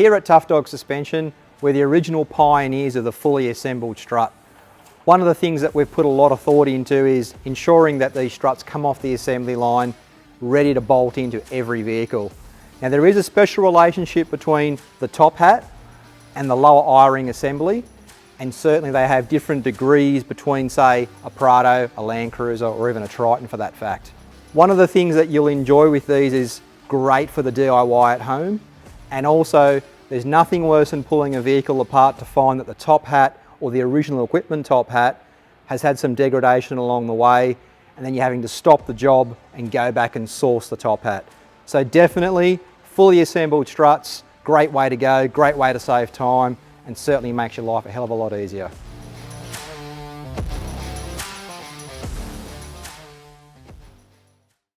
Here at Tough Dog Suspension, we're the original pioneers of the fully assembled strut. One of the things that we've put a lot of thought into is ensuring that these struts come off the assembly line ready to bolt into every vehicle. Now there is a special relationship between the top hat and the lower eye-ring assembly, and certainly they have different degrees between, say, a Prado, a Land Cruiser, or even a Triton for that fact. One of the things that you'll enjoy with these is great for the DIY at home, and also there's nothing worse than pulling a vehicle apart to find that the top hat or the original equipment top hat has had some degradation along the way, and then you're having to stop the job and go back and source the top hat. So definitely fully assembled struts, great way to go, great way to save time, and certainly makes your life a hell of a lot easier.